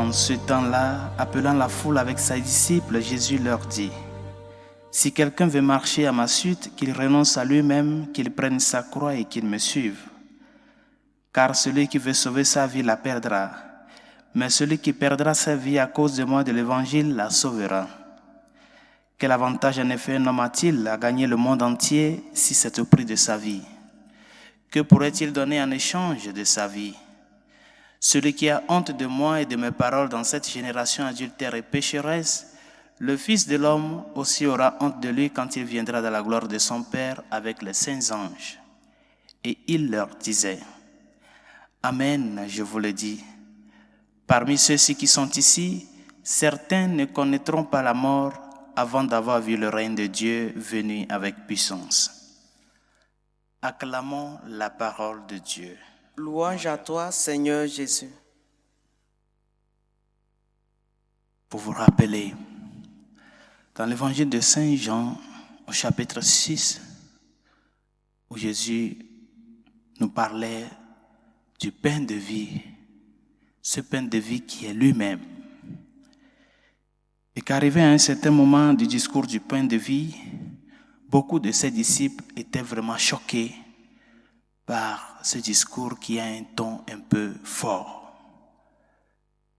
En ce temps-là, appelant la foule avec ses disciples, Jésus leur dit : si quelqu'un veut marcher à ma suite, qu'il renonce à lui-même, qu'il prenne sa croix et qu'il me suive. Car celui qui veut sauver sa vie la perdra, mais celui qui perdra sa vie à cause de moi de l'Évangile la sauvera. Quel avantage en effet un homme a-t-il à gagner le monde entier si c'est au prix de sa vie? Que pourrait-il donner en échange de sa vie? Celui qui a honte de moi et de mes paroles dans cette génération adultère et pécheresse, le Fils de l'homme aussi aura honte de lui quand il viendra dans la gloire de son Père avec les saints anges. Et il leur disait : Amen, je vous le dis. Parmi ceux-ci qui sont ici, certains ne connaîtront pas la mort avant d'avoir vu le règne de Dieu venu avec puissance. Acclamons la parole de Dieu. Louange à toi, Seigneur Jésus. Pour vous rappeler, dans l'évangile de Saint Jean, au chapitre 6, où Jésus nous parlait du pain de vie, ce pain de vie qui est lui-même. Et qu'arrivé à un certain moment du discours du pain de vie, beaucoup de ses disciples étaient vraiment choqués par ce discours qui a un ton un peu fort.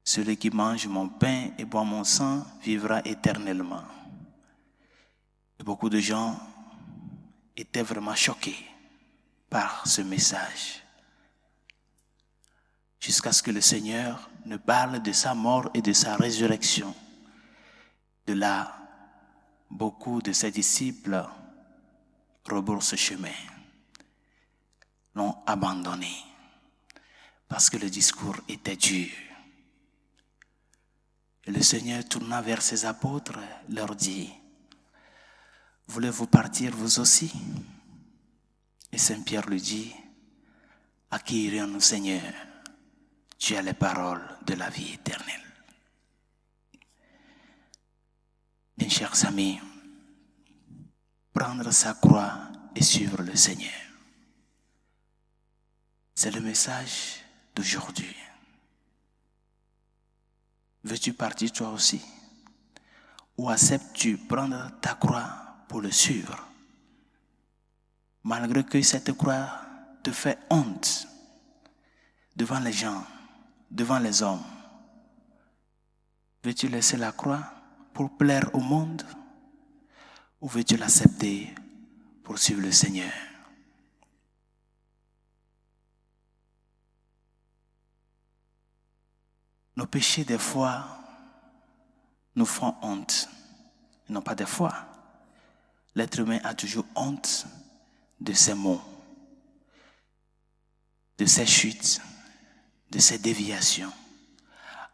Celui qui mange mon pain et boit mon sang vivra éternellement. Et beaucoup de gens étaient vraiment choqués par ce message. Jusqu'à ce que le Seigneur ne parle de sa mort et de sa résurrection. De là, beaucoup de ses disciples rebroussent chemin, l'ont abandonné, parce que le discours était dur. Et le Seigneur tourna vers ses apôtres, leur dit : voulez-vous partir vous aussi? Et Saint Pierre lui dit : à qui irions-nous, Seigneur? Tu as les paroles de la vie éternelle. Mes chers amis, prendre sa croix et suivre le Seigneur. C'est le message d'aujourd'hui. Veux-tu partir toi aussi? Ou acceptes-tu prendre ta croix pour le suivre? Malgré que cette croix te fait honte devant les gens, devant les hommes. Veux-tu laisser la croix pour plaire au monde? Ou veux-tu l'accepter pour suivre le Seigneur? Nos péchés, des fois, nous font honte. Non pas des fois. L'être humain a toujours honte de ses mots, de ses chutes, de ses déviations.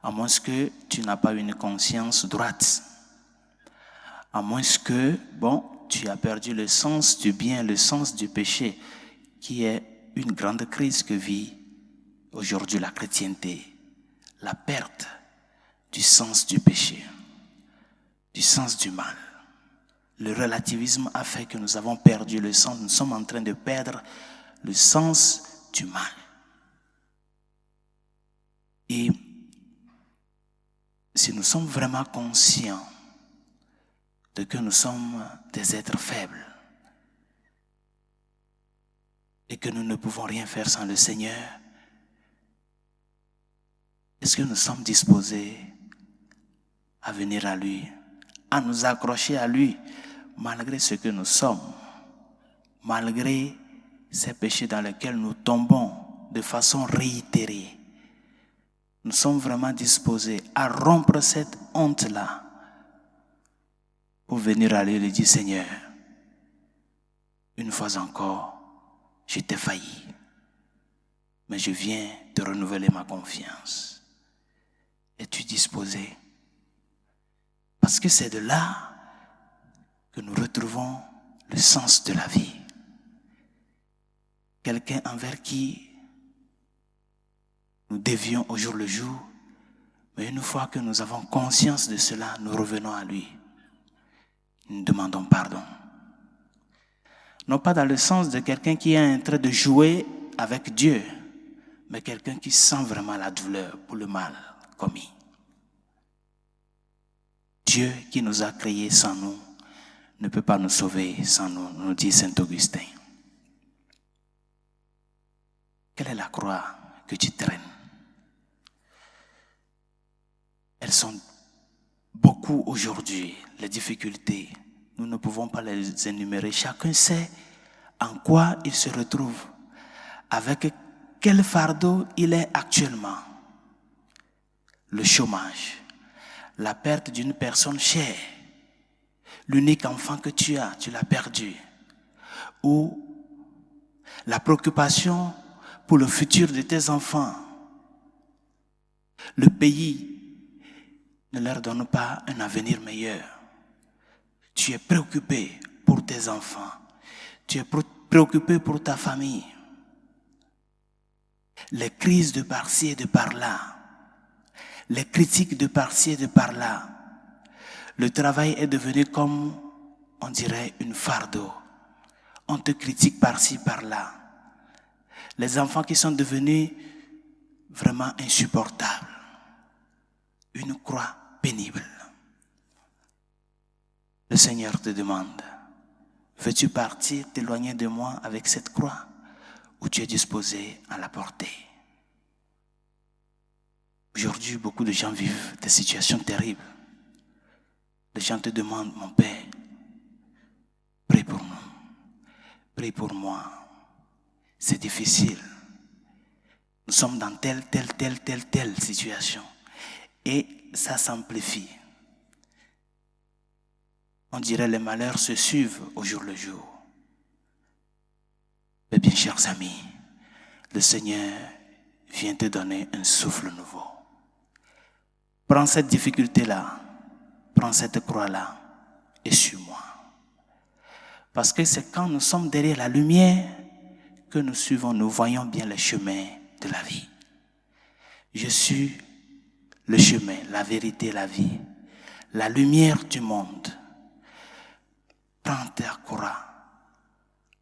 À moins que tu n'as pas une conscience droite. À moins que, tu as perdu le sens du bien, le sens du péché, qui est une grande crise que vit aujourd'hui la chrétienté. La perte du sens du péché, du sens du mal. Le relativisme a fait que nous avons perdu le sens, nous sommes en train de perdre le sens du mal. Et si nous sommes vraiment conscients de que nous sommes des êtres faibles et que nous ne pouvons rien faire sans le Seigneur, est-ce que nous sommes disposés à venir à lui, à nous accrocher à lui, malgré ce que nous sommes, malgré ces péchés dans lesquels nous tombons de façon réitérée? Nous sommes vraiment disposés à rompre cette honte-là pour venir à lui et lui dire : Seigneur, une fois encore, je t'ai failli, mais je viens de renouveler ma confiance. Es-tu disposé? Parce que c'est de là que nous retrouvons le sens de la vie. Quelqu'un envers qui nous dévions au jour le jour, mais une fois que nous avons conscience de cela, nous revenons à lui. Nous demandons pardon. Non pas dans le sens de quelqu'un qui est en train de jouer avec Dieu, mais quelqu'un qui sent vraiment la douleur pour le mal commis. Dieu qui nous a créés sans nous ne peut pas nous sauver sans nous, nous dit saint Augustin. Quelle est la croix que tu traînes? Elles sont beaucoup aujourd'hui, les difficultés. Nous ne pouvons pas les énumérer. Chacun sait en quoi il se retrouve, avec quel fardeau il est actuellement. Le chômage, la perte d'une personne chère, l'unique enfant que tu as, tu l'as perdu. Ou la préoccupation pour le futur de tes enfants. Le pays ne leur donne pas un avenir meilleur. Tu es préoccupé pour tes enfants. Tu es préoccupé pour ta famille. Les crises de par-ci et de par-là. Les critiques de par-ci et de par-là. Le travail est devenu comme, on dirait, une fardeau. On te critique par-ci, par-là. Les enfants qui sont devenus vraiment insupportables. Une croix pénible. Le Seigneur te demande, veux-tu partir, t'éloigner de moi avec cette croix, ou tu es disposé à la porter? Aujourd'hui, beaucoup de gens vivent des situations terribles. Les gens te demandent, mon Père, prie pour nous, prie pour moi. C'est difficile. Nous sommes dans telle situation. Et ça s'amplifie. On dirait les malheurs se suivent au jour le jour. Mais bien, chers amis, le Seigneur vient te donner un souffle nouveau. Prends cette difficulté-là, prends cette croix-là et suis-moi. Parce que c'est quand nous sommes derrière la lumière que nous suivons, nous voyons bien les chemins de la vie. Je suis le chemin, la vérité, la vie, la lumière du monde. Prends ta croix,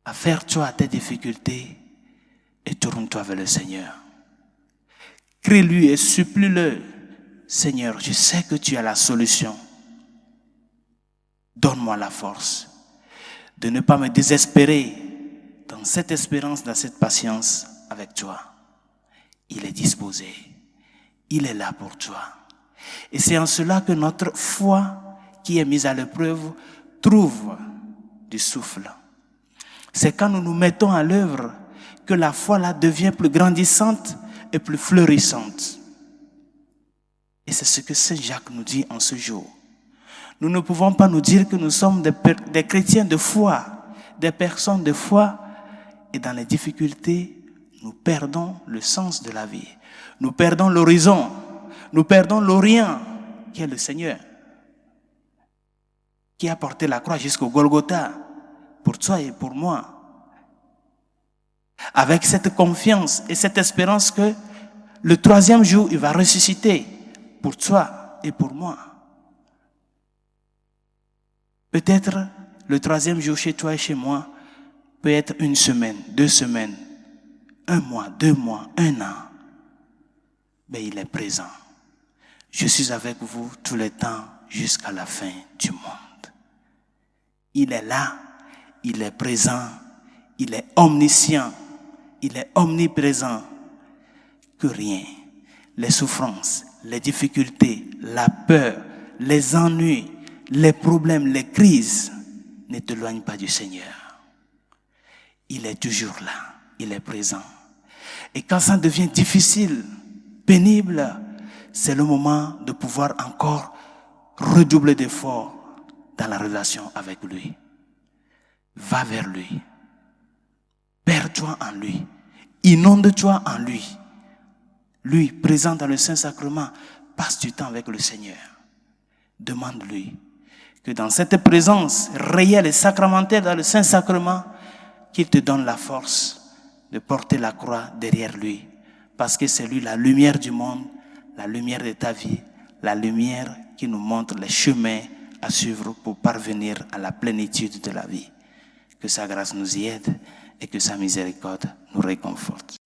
affaire-toi à tes difficultés et tourne-toi vers le Seigneur. Crie-lui et supplie-le. Seigneur, je sais que tu as la solution. Donne-moi la force de ne pas me désespérer dans cette espérance, dans cette patience avec toi. Il est disposé. Il est là pour toi. Et c'est en cela que notre foi, qui est mise à l'épreuve, trouve du souffle. C'est quand nous nous mettons à l'œuvre que la foi là devient plus grandissante et plus fleurissante. Et c'est ce que Saint Jacques nous dit en ce jour. Nous ne pouvons pas nous dire que nous sommes des chrétiens de foi, des personnes de foi, et dans les difficultés, nous perdons le sens de la vie. Nous perdons l'horizon, nous perdons l'Orient, qui est le Seigneur, qui a porté la croix jusqu'au Golgotha, pour toi et pour moi. Avec cette confiance et cette espérance que le troisième jour, il va ressusciter pour toi et pour moi. Peut-être le troisième jour chez toi et chez moi peut être 1 semaine, 2 semaines, 1 mois, 2 mois, 1 an. Mais il est présent. Je suis avec vous tous les temps jusqu'à la fin du monde. Il est là, il est présent, il est omniscient, il est omniprésent. Que rien, les souffrances, les difficultés, la peur, les ennuis, les problèmes, les crises ne t'éloignent pas du Seigneur. Il est toujours là, il est présent. Et quand ça devient difficile, pénible, c'est le moment de pouvoir encore redoubler d'efforts dans la relation avec lui. Va vers lui. Perds-toi en lui. Inonde-toi en lui. Lui, présent dans le Saint-Sacrement, passe du temps avec le Seigneur. Demande-lui que dans cette présence réelle et sacramentelle dans le Saint-Sacrement, qu'il te donne la force de porter la croix derrière lui. Parce que c'est lui la lumière du monde, la lumière de ta vie, la lumière qui nous montre les chemins à suivre pour parvenir à la plénitude de la vie. Que sa grâce nous y aide et que sa miséricorde nous réconforte.